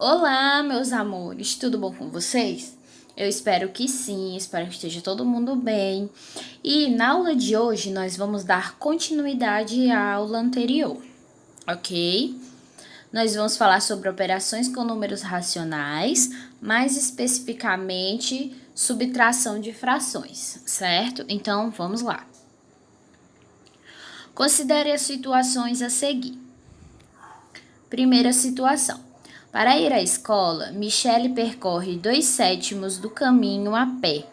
Olá, meus amores, tudo bom com vocês? Eu espero que sim, espero que esteja todo mundo bem. E na aula de hoje nós vamos dar continuidade à aula anterior, ok? Nós vamos falar sobre operações com números racionais, mais especificamente subtração de frações, certo? Então vamos lá. Considere as situações a seguir. Primeira situação. Para ir à escola, Michele percorre 2/7 do caminho a pé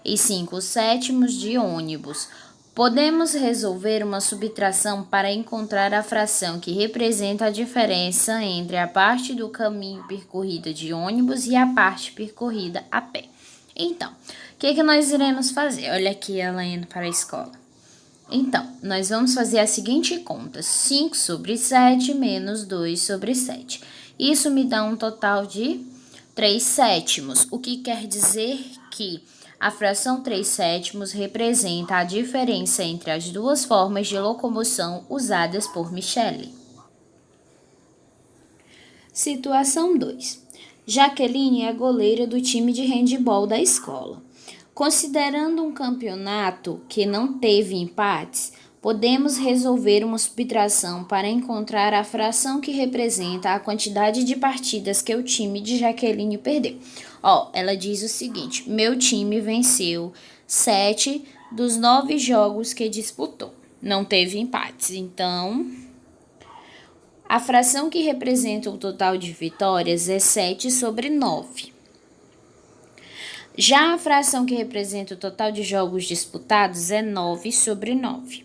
e 5/7 de ônibus. Podemos resolver uma subtração para encontrar a fração que representa a diferença entre a parte do caminho percorrida de ônibus e a parte percorrida a pé. Então, o que nós iremos fazer? Olha aqui ela indo para a escola. Então, nós vamos fazer a seguinte conta: 5/7 menos 2/7. Isso me dá um total de 3/7, o que quer dizer que a fração 3/7 representa a diferença entre as duas formas de locomoção usadas por Michele. Situação 2. Jaqueline é goleira do time de handebol da escola. Considerando um campeonato que não teve empates, podemos resolver uma subtração para encontrar a fração que representa a quantidade de partidas que o time de Jaqueline perdeu. Ela diz o seguinte: meu time venceu 7 dos 9 jogos que disputou. Não teve empates, então a fração que representa o total de vitórias é 7/9. Já a fração que representa o total de jogos disputados é 9/9.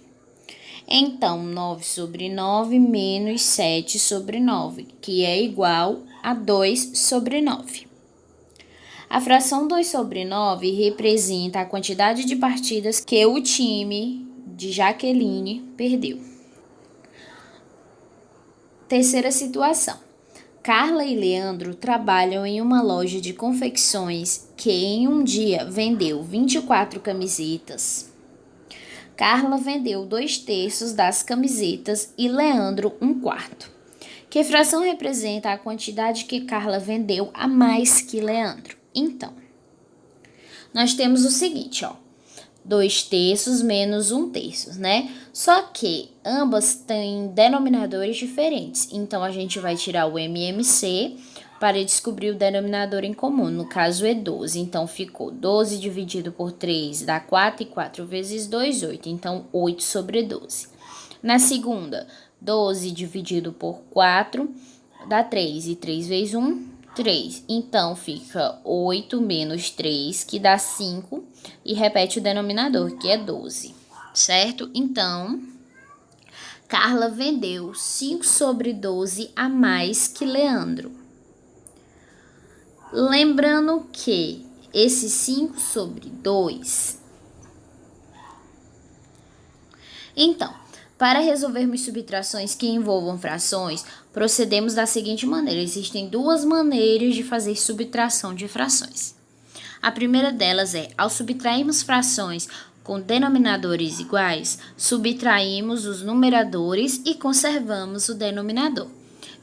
Então, 9/9 menos 7/9, que é igual a 2/9. A fração 2/9 representa a quantidade de partidas que o time de Jaqueline perdeu. Terceira situação. Carla e Leandro trabalham em uma loja de confecções que em um dia vendeu 24 camisetas. Carla vendeu 2/3 das camisetas e Leandro 1/4. Que fração representa a quantidade que Carla vendeu a mais que Leandro? Então, nós temos o seguinte, 2/3 menos 1/3, né? Só que ambas têm denominadores diferentes, então a gente vai tirar o MMC para descobrir o denominador em comum, no caso é 12, então ficou 12 dividido por 3 dá 4, e 4 vezes 2, 8, então 8/12. Na segunda, 12 dividido por 4 dá 3, e 3 vezes 1, 3. Então, fica 8 menos 3, que dá 5, e repete o denominador, que é 12, certo? Então, Carla vendeu 5/12 a mais que Leandro. Lembrando que esse 5/2... Então, para resolvermos subtrações que envolvam frações, procedemos da seguinte maneira. Existem duas maneiras de fazer subtração de frações. A primeira delas é, ao subtrairmos frações com denominadores iguais, subtraímos os numeradores e conservamos o denominador.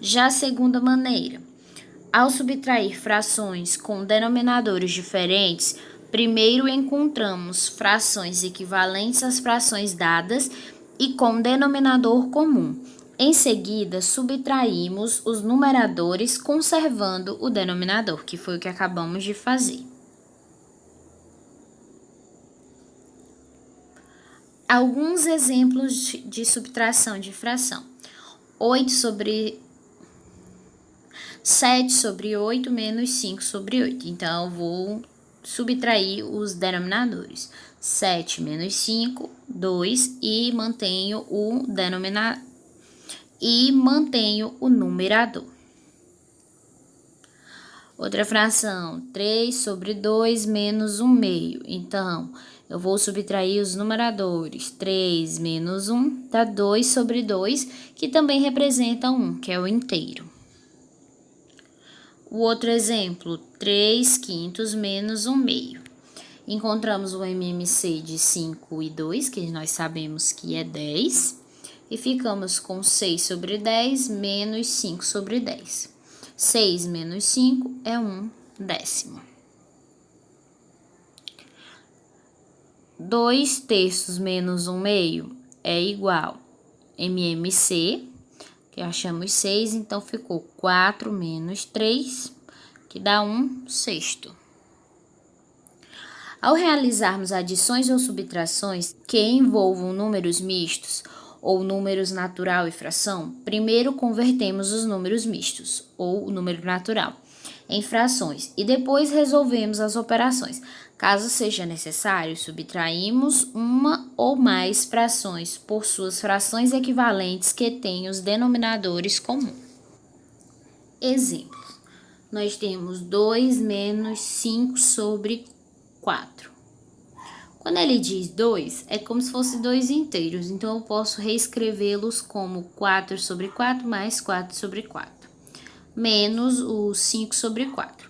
Já a segunda maneira, ao subtrair frações com denominadores diferentes, primeiro encontramos frações equivalentes às frações dadas e com denominador comum. Em seguida, subtraímos os numeradores conservando o denominador, que foi o que acabamos de fazer. Alguns exemplos de subtração de fração. 7/8 menos 5/8. Então, eu vou subtrair os denominadores. 7 menos 5, 2, e mantenho o denominador e mantenho o numerador. Outra fração, 3/2 menos 1/2. Então, eu vou subtrair os numeradores. 3 menos 1 dá 2/2, que também representa 1, que é o inteiro. O outro exemplo, 3/5 menos 1/2. Encontramos o MMC de 5 e 2, que nós sabemos que é 10. E ficamos com 6/10 menos 5/10. 6 menos 5 é 1/10. 2/3 menos 1/2 é igual MMC, que achamos 6, então ficou 4 menos 3, que dá 1/6. Ao realizarmos adições ou subtrações que envolvam números mistos ou números natural e fração, primeiro convertemos os números mistos, ou o número natural, em frações e depois resolvemos as operações. Caso seja necessário, subtraímos uma ou mais frações por suas frações equivalentes que tenham os denominadores comuns. Exemplos. Nós temos 2 menos 5/4. Quando ele diz 2, é como se fosse 2 inteiros, então eu posso reescrevê-los como 4/4 mais 4/4, menos o 5/4.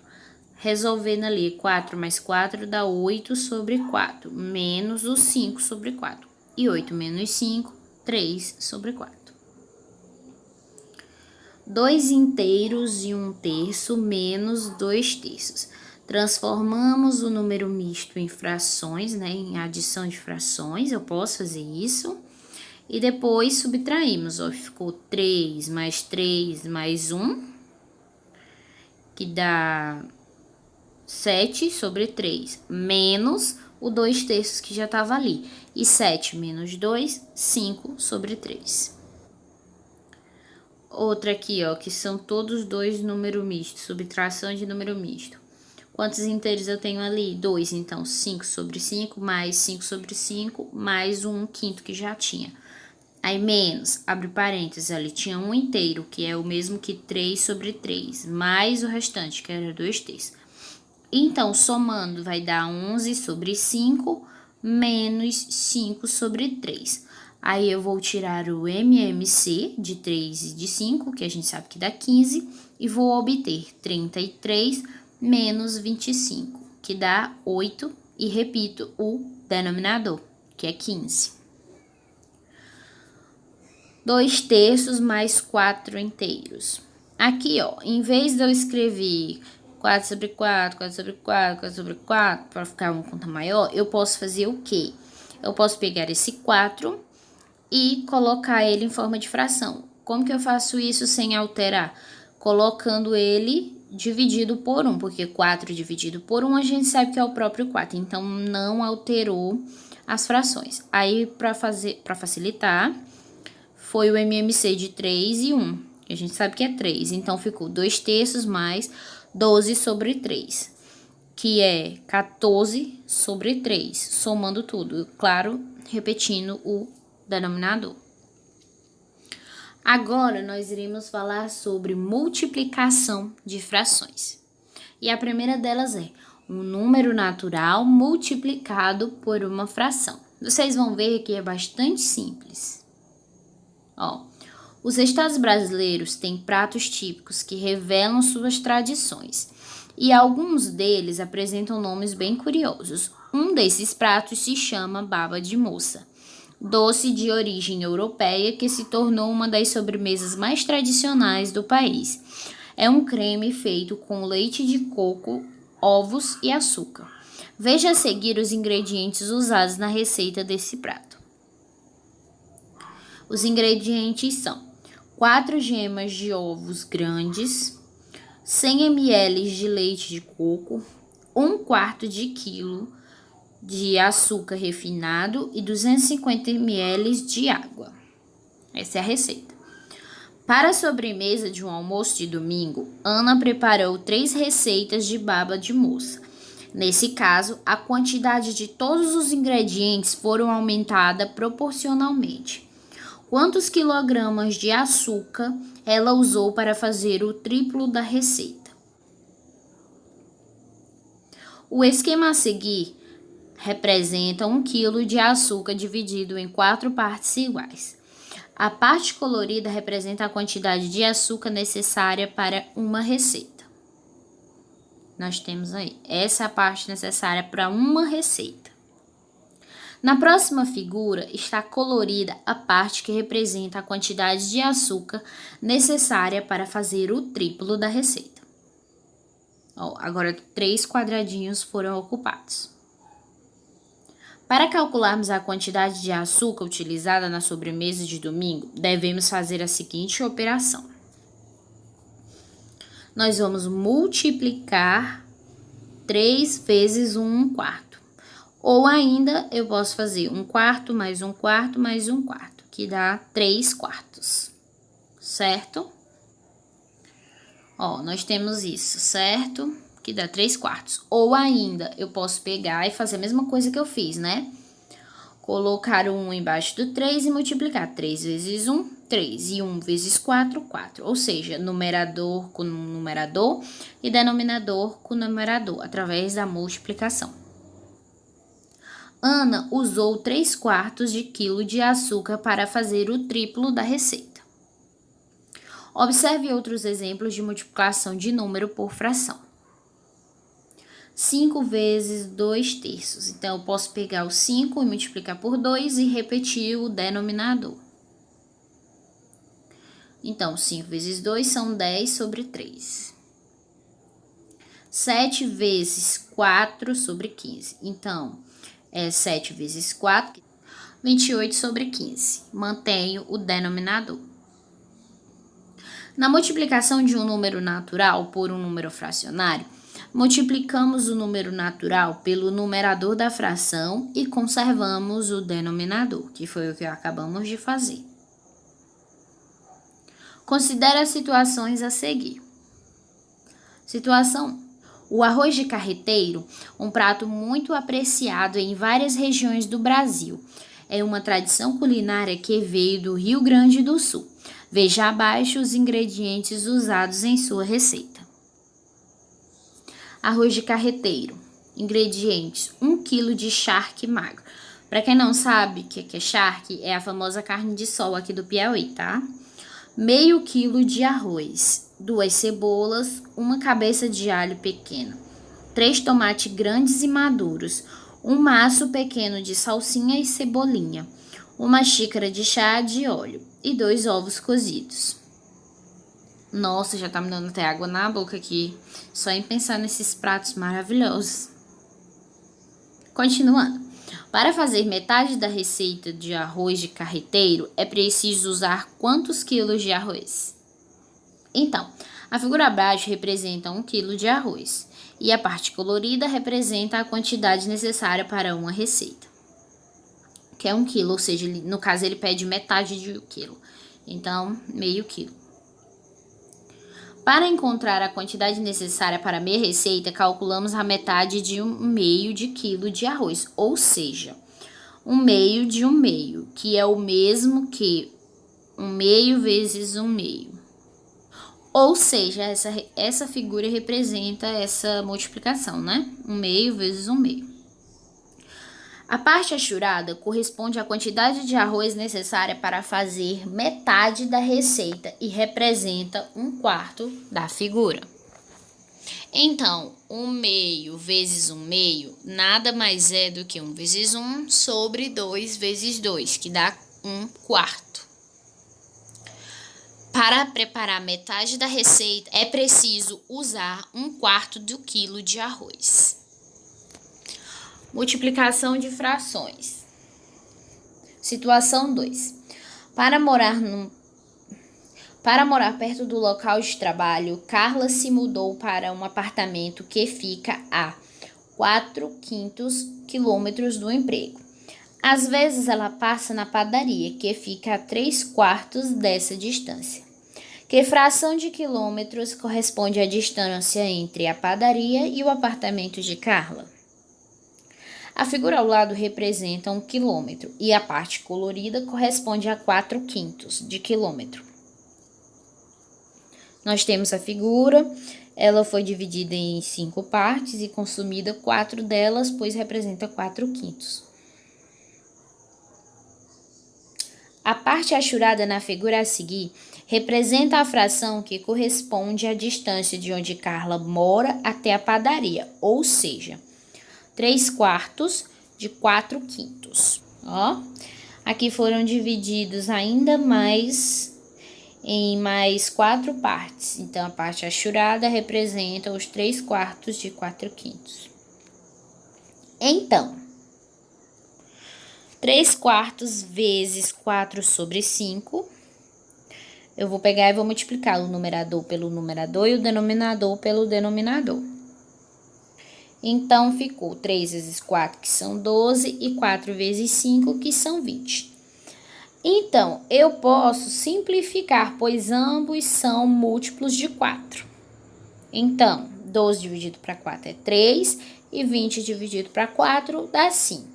Resolvendo ali, 4 mais 4 dá 8/4, menos o 5/4. E 8 menos 5, 3/4. 2 inteiros e 1/3 menos 2/3. Transformamos o número misto em frações, né, em adição de frações, eu posso fazer isso. E depois subtraímos, ó, ficou 3 mais 3 mais 1, que dá 7/3, menos o 2/3 que já estava ali. E 7 menos 2, 5/3. Outra aqui, ó, que são todos dois número misto, subtração de número misto. Quantos inteiros eu tenho ali? 2, então 5/5 mais 5/5 mais 1/5 que já tinha. Aí menos, abre parênteses, ali tinha 1 inteiro, que é o mesmo que 3/3, mais o restante, que era 2/3. Então, somando, vai dar 11/5 menos 5/3. Aí eu vou tirar o MMC de 3 e de 5, que a gente sabe que dá 15, e vou obter 33 menos 25, que dá 8, e repito o denominador, que é 15. 2/3 mais 4 inteiros. Aqui, ó, em vez de eu escrever 4/4, 4/4, 4/4, para ficar uma conta maior, eu posso fazer o quê? Eu posso pegar esse 4 e colocar ele em forma de fração. Como que eu faço isso sem alterar? Colocando ele dividido por 1, porque 4 dividido por 1 a gente sabe que é o próprio 4, então não alterou as frações. Aí, para facilitar, foi o MMC de 3 e 1, que a gente sabe que é 3, então ficou 2/3 mais 12/3, que é 14/3, somando tudo, claro, repetindo o denominador. Agora, nós iremos falar sobre multiplicação de frações. E a primeira delas é um número natural multiplicado por uma fração. Vocês vão ver que é bastante simples. Ó, os estados brasileiros têm pratos típicos que revelam suas tradições. E alguns deles apresentam nomes bem curiosos. Um desses pratos se chama baba de moça, doce de origem europeia que se tornou uma das sobremesas mais tradicionais do país. É um creme feito com leite de coco, ovos e açúcar. Veja a seguir os ingredientes usados na receita desse prato. Os ingredientes são 4 gemas de ovos grandes, 100 ml de leite de coco, 1/4 de quilo de açúcar refinado e 250 ml de água. Essa é a receita. Para a sobremesa de um almoço de domingo, Ana preparou 3 receitas de baba de moça. Nesse caso, a quantidade de todos os ingredientes foram aumentada proporcionalmente. Quantos quilogramas de açúcar ela usou para fazer o triplo da receita? O esquema a seguir representa 1 kg de açúcar dividido em 4 partes iguais. A parte colorida representa a quantidade de açúcar necessária para uma receita. Nós temos aí, essa é a parte necessária para uma receita. Na próxima figura está colorida a parte que representa a quantidade de açúcar necessária para fazer o triplo da receita. Ó, agora 3 quadradinhos foram ocupados. Para calcularmos a quantidade de açúcar utilizada na sobremesa de domingo, devemos fazer a seguinte operação. Nós vamos multiplicar 3 vezes 1/4. Ou ainda, eu posso fazer 1/4 mais 1/4 mais 1/4, que dá 3/4, certo? Ó, nós temos isso, certo? Que dá 3/4. Ou ainda, eu posso pegar e fazer a mesma coisa que eu fiz, né? Colocar o 1 embaixo do 3 e multiplicar 3 vezes 1, 3. E 1 vezes 4, 4. Ou seja, numerador com numerador e denominador com numerador, através da multiplicação. Ana usou 3/4 de quilo de açúcar para fazer o triplo da receita. Observe outros exemplos de multiplicação de número por fração. 5 vezes 2/3. Então, eu posso pegar o 5 e multiplicar por 2 e repetir o denominador. Então, 5 vezes 2 são 10 sobre 3. 7 vezes 4 sobre 15. Então, 7 vezes 4, 28 sobre 15. Mantenho o denominador. Na multiplicação de um número natural por um número fracionário, multiplicamos o número natural pelo numerador da fração e conservamos o denominador, que foi o que acabamos de fazer. Considere as situações a seguir. Situação 1. O arroz de carreteiro, um prato muito apreciado em várias regiões do Brasil. É uma tradição culinária que veio do Rio Grande do Sul. Veja abaixo os ingredientes usados em sua receita. Arroz de carreteiro. Ingredientes: 1 kg de charque magro. Para quem não sabe o que é charque, é a famosa carne de sol aqui do Piauí, tá? Meio quilo de arroz, 2 cebolas, 1 cabeça de alho pequena, 3 tomates grandes e maduros, 1 maço pequeno de salsinha e cebolinha, 1 xícara de chá de óleo e 2 ovos cozidos. Nossa, já tá me dando até água na boca aqui, só em pensar nesses pratos maravilhosos. Continuando. Para fazer metade da receita de arroz de carreteiro, é preciso usar quantos quilos de arroz? Então, a figura abaixo representa 1 quilo de arroz e a parte colorida representa a quantidade necessária para uma receita, que é 1 quilo, ou seja, no caso ele pede metade de 1 quilo, então meio quilo. Para encontrar a quantidade necessária para meia receita, calculamos a metade de 1/2 de quilo de arroz, ou seja, 1/2 de 1/2, que é o mesmo que 1/2 vezes 1/2. Ou seja, essa figura representa essa multiplicação, né? 1/2 vezes 1/2. A parte achurada corresponde à quantidade de arroz necessária para fazer metade da receita e representa 1/4 da figura. Então, 1/2 vezes 1/2 nada mais é do que 1 vezes 1 sobre 2 vezes 2, que dá 1/4. Para preparar metade da receita, é preciso usar 1/4 do quilo de arroz. Multiplicação de frações. Situação 2. Para morar perto do local de trabalho, Carla se mudou para um apartamento que fica a 4/5 quilômetros do emprego. Às vezes ela passa na padaria, que fica a 3/4 dessa distância. Que fração de quilômetros corresponde à distância entre a padaria e o apartamento de Carla? A figura ao lado representa 1 quilômetro e a parte colorida corresponde a 4/5 de quilômetro. Nós temos a figura, ela foi dividida em 5 partes e consumida 4 delas, pois representa 4/5. A parte achurada na figura a seguir representa a fração que corresponde à distância de onde Carla mora até a padaria, ou seja, 3/4 de 4/5. Ó, aqui foram divididos ainda mais em mais 4 partes. Então, a parte achurada representa os 3/4 de 4/5. Então, 3/4 vezes 4/5. Eu vou pegar e vou multiplicar o numerador pelo numerador e o denominador pelo denominador. Então, ficou 3 vezes 4, que são 12, e 4 vezes 5, que são 20. Então, eu posso simplificar, pois ambos são múltiplos de 4. Então, 12 dividido para 4 é 3, e 20 dividido para 4 dá 5.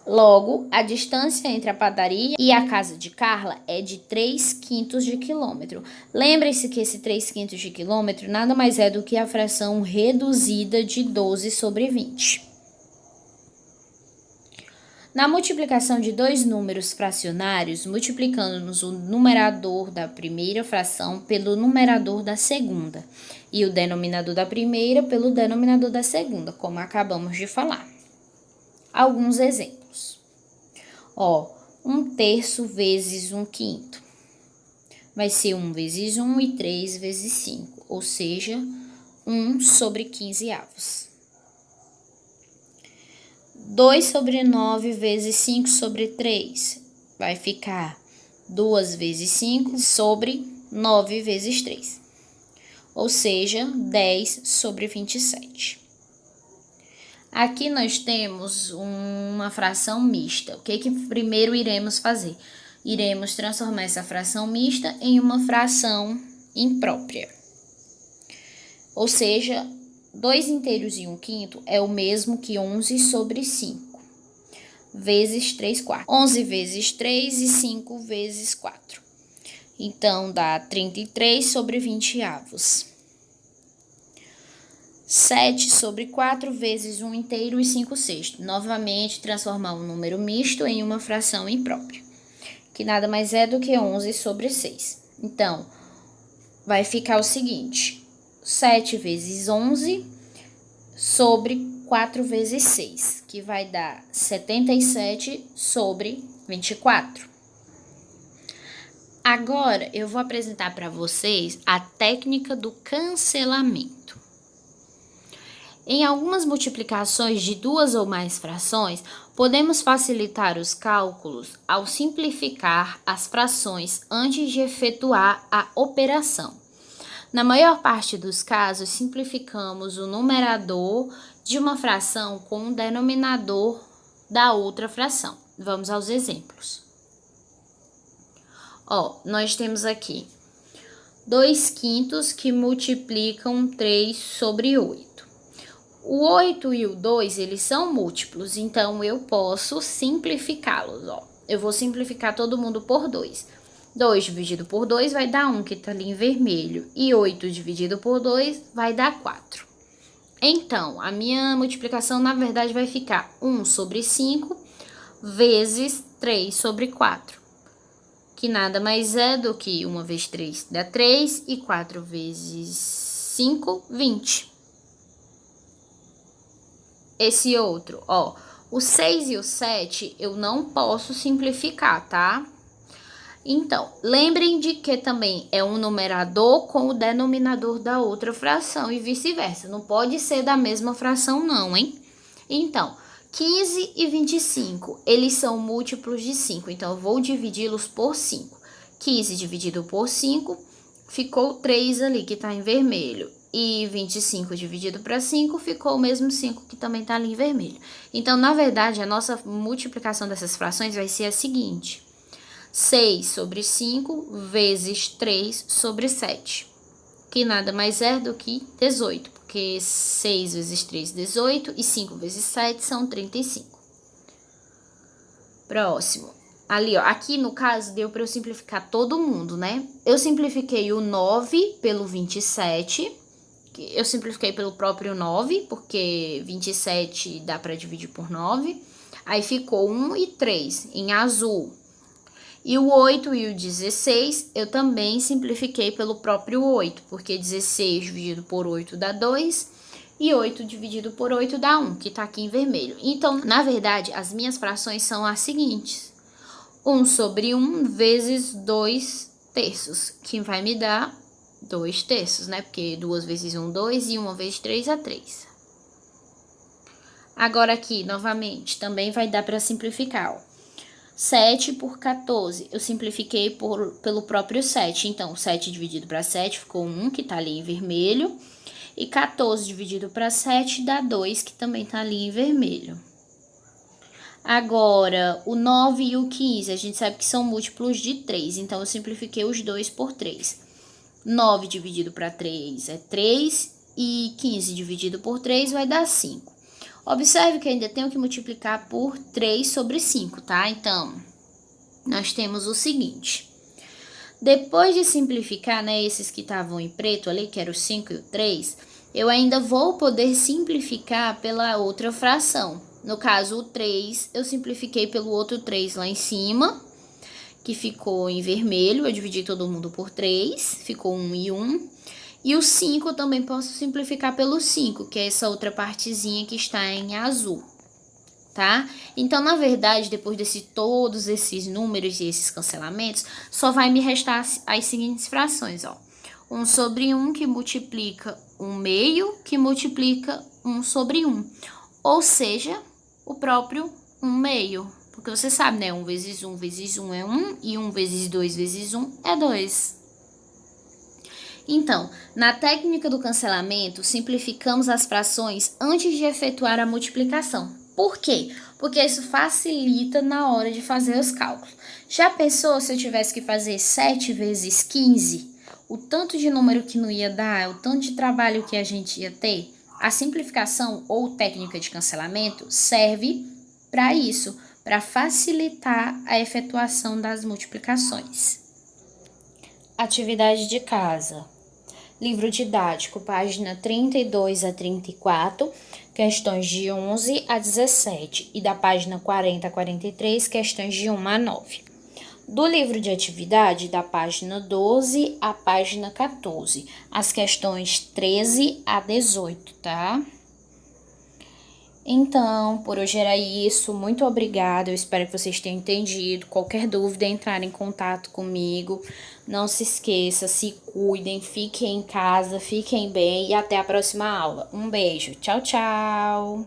Logo, a distância entre a padaria e a casa de Carla é de 3/5 de quilômetro. Lembre-se que esse 3/5 de quilômetro nada mais é do que a fração reduzida de 12/20. Na multiplicação de dois números fracionários, multiplicamos o numerador da primeira fração pelo numerador da segunda e o denominador da primeira pelo denominador da segunda, como acabamos de falar. Alguns exemplos. Ó, 1/3 vezes 1/5 vai ser 1 vezes 1 e 3 vezes 5, ou seja, 1/15. 2/9 vezes 5/3 vai ficar 2 vezes 5/9 vezes 3, ou seja, 10/27. Aqui nós temos uma fração mista. O que primeiro iremos fazer? Iremos transformar essa fração mista em uma fração imprópria. Ou seja, 2 inteiros e 1/5 é o mesmo que 11/5 vezes 3/4. 11 vezes 3 e 5 vezes 4. Então, dá 33/20. 7/4 vezes 1 inteiro e 5/6. Novamente, transformar um número misto em uma fração imprópria, que nada mais é do que 11/6. Então, vai ficar o seguinte: 7 vezes 11 sobre 4 vezes 6, que vai dar 77/24. Agora, eu vou apresentar para vocês a técnica do cancelamento. Em algumas multiplicações de duas ou mais frações, podemos facilitar os cálculos ao simplificar as frações antes de efetuar a operação. Na maior parte dos casos, simplificamos o numerador de uma fração com o denominador da outra fração. Vamos aos exemplos. Nós temos aqui 2/5 que multiplicam 3/8. O 8 e o 2, eles são múltiplos, então eu posso simplificá-los. Eu vou simplificar todo mundo por 2. 2 dividido por 2 vai dar 1, que está ali em vermelho. E 8 dividido por 2 vai dar 4. Então, a minha multiplicação, na verdade, vai ficar 1/5 vezes 3/4. Que nada mais é do que 1 vezes 3 dá 3 e 4 vezes 5, 20. Esse outro, o 6 e o 7 eu não posso simplificar, tá? Então, lembrem de que também é um numerador com o denominador da outra fração e vice-versa. Não pode ser da mesma fração não, hein? Então, 15 e 25, eles são múltiplos de 5, então eu vou dividi-los por 5. 15 dividido por 5, ficou 3 ali, que tá em vermelho. E 25 dividido para 5, ficou o mesmo 5 que também tá ali em vermelho. Então, na verdade, a nossa multiplicação dessas frações vai ser a seguinte: 6/5 vezes 3/7, que nada mais é do que 18, porque 6 vezes 3, 18, e 5 vezes 7 são 35. Próximo. Ali, aqui no caso, deu para eu simplificar todo mundo, né? Eu simplifiquei o 9 pelo 27, eu simplifiquei pelo próprio 9, porque 27 dá para dividir por 9. Aí ficou 1 e 3 em azul. E o 8 e o 16 eu também simplifiquei pelo próprio 8, porque 16 dividido por 8 dá 2 E 8 dividido por 8 dá 1, que tá aqui em vermelho. Então, na verdade, as minhas frações são as seguintes. 1 sobre 1 vezes 2 terços, que vai me dar 2 terços, né? Porque 2 vezes 1, 2, e 1 vezes 3 é 3. Agora aqui, novamente, também vai dar para simplificar, ó. 7 por 14, eu simplifiquei pelo próprio 7. Então, 7 dividido para 7 ficou 1, que tá ali em vermelho. E 14 dividido para 7 dá 2, que também tá ali em vermelho. Agora, o 9 e o 15, a gente sabe que são múltiplos de 3, então eu simplifiquei os dois por 3. 9 dividido para 3 é 3, e 15 dividido por 3 vai dar 5. Observe que eu ainda tenho que multiplicar por 3 sobre 5, tá? Então, nós temos o seguinte. Depois de simplificar, né, esses que estavam em preto ali, que era o 5 e o 3, eu ainda vou poder simplificar pela outra fração. No caso, o 3, eu simplifiquei pelo outro 3 lá em cima, que ficou em vermelho. Eu dividi todo mundo por 3, ficou 1 e 1. E o 5 eu também posso simplificar pelo 5, que é essa outra partezinha que está em azul, tá? Então, na verdade, depois de todos esses números e esses cancelamentos, só vai me restar as seguintes frações, ó. 1 sobre 1 que multiplica 1 meio, que multiplica 1 sobre 1. Ou seja, o próprio 1 meio. Porque você sabe, né? 1 vezes 1 vezes 1 é 1, e 1 vezes 2 vezes 1 é 2. Então, na técnica do cancelamento, simplificamos as frações antes de efetuar a multiplicação. Por quê? Porque isso facilita na hora de fazer os cálculos. Já pensou se eu tivesse que fazer 7 vezes 15? O tanto de número que não ia dar, o tanto de trabalho que a gente ia ter? A simplificação ou técnica de cancelamento serve para isso, para facilitar a efetuação das multiplicações. Atividade de casa. Livro didático, página 32 a 34, questões de 11 a 17, e da página 40 a 43, questões de 1 a 9. Do livro de atividade, da página 12 à página 14, as questões 13 a 18, tá? Então, por hoje era isso. Muito obrigada. Eu espero que vocês tenham entendido. Qualquer dúvida, entrar em contato comigo. Não se esqueça, se cuidem, fiquem em casa, fiquem bem e até a próxima aula. Um beijo. Tchau, tchau.